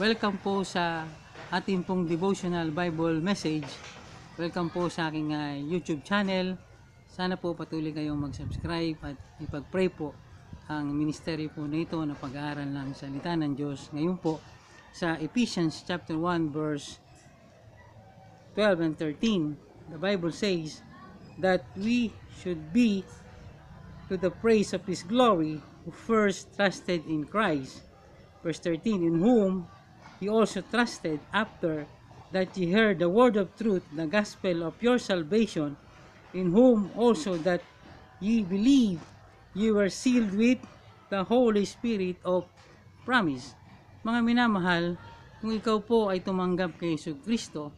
Welcome po sa ating pong devotional Bible message. Welcome po sa aking YouTube channel. Sana po patuloy kayong mag-subscribe at ipag-pray po ang ministeryo po na ito na pag-aaral ng salita ng Diyos. Ngayon po sa Ephesians chapter 1 verse 12 and 13. The Bible says that we should be to the praise of His glory who first trusted in Christ. Verse 13, in whom ye also trusted after that ye heard the word of truth, the gospel of your salvation, in whom also that ye believe, ye were sealed with the Holy Spirit of promise. Mga minamahal, kung ikaw po ay tumanggap kay Jesucristo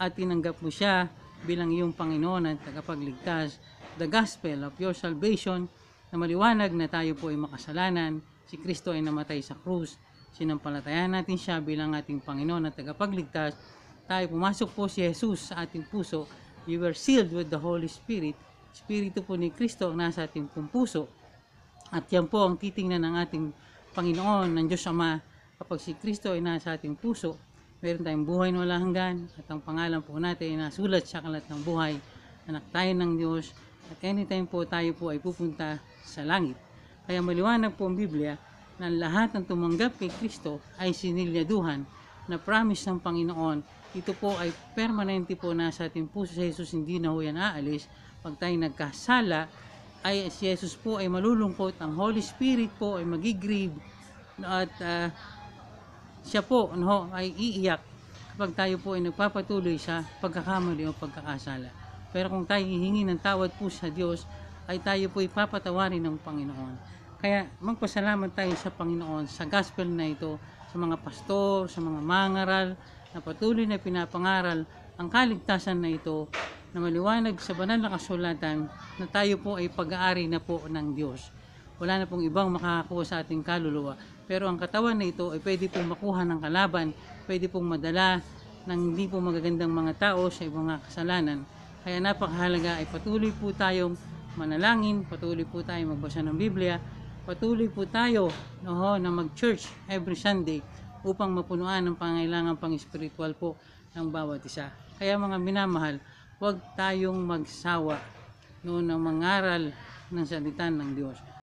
at tinanggap mo siya bilang iyong Panginoon at tagapagligtas, the gospel of your salvation, na maliwanag na tayo po ay makasalanan, si Kristo ay namatay sa krus, sinampalatayan natin siya bilang ating Panginoon at tagapagligtas, tayo pumasok po si Jesus sa ating puso, you were sealed with the Holy Spirit, Espiritu po ni Kristo ang nasa ating puso, at yan po ang titingnan ng ating Panginoon, ng Diyos Ama, kapag si Kristo ay nasa ating puso, meron tayong buhay na walang hanggan, at ang pangalan po natin ay nasulat sa aklat ng buhay, anak tayo ng Diyos, at anytime po tayo po ay pupunta sa langit. Kaya maliwanag po ang Biblia na lahat ng tumanggap kay Kristo ay sinilyaduhan na promise ng Panginoon. Ito po ay permanente po nasa ating puso. Si Jesus hindi na ho yan aalis. Pag tayo nagkasala, ay si Jesus po ay malulungkot. Ang Holy Spirit po ay magigrieve at siya po ay iiyak kapag tayo po ay nagpapatuloy sa pagkakamali o pagkakasala. Pero kung tayo hihingi ng tawad po sa Diyos, ay tayo po ipapatawarin ng Panginoon. Kaya magpasalamat tayo sa Panginoon sa gospel na ito, sa mga pastor, sa mga mangaral, na patuloy na pinapangaral ang kaligtasan na ito, na maliwanag sa banal na kasulatan na tayo po ay pag-aari na po ng Diyos. Wala na pong ibang makakakuha sa ating kaluluwa. Pero ang katawan na ito ay pwede pong makuha ng kalaban, pwede pong madala ng hindi po magagandang mga tao sa ibang mga kasalanan. Kaya napakahalaga ay patuloy po tayong manalangin, patuloy po tayong magbasa ng Biblia, patuloy po tayo na mag-church every Sunday upang mapunuan ang pangailangan pang-spiritual po ng bawat isa. Kaya mga minamahal, huwag tayong magsawa noon ng mangaral ng salita ng Diyos.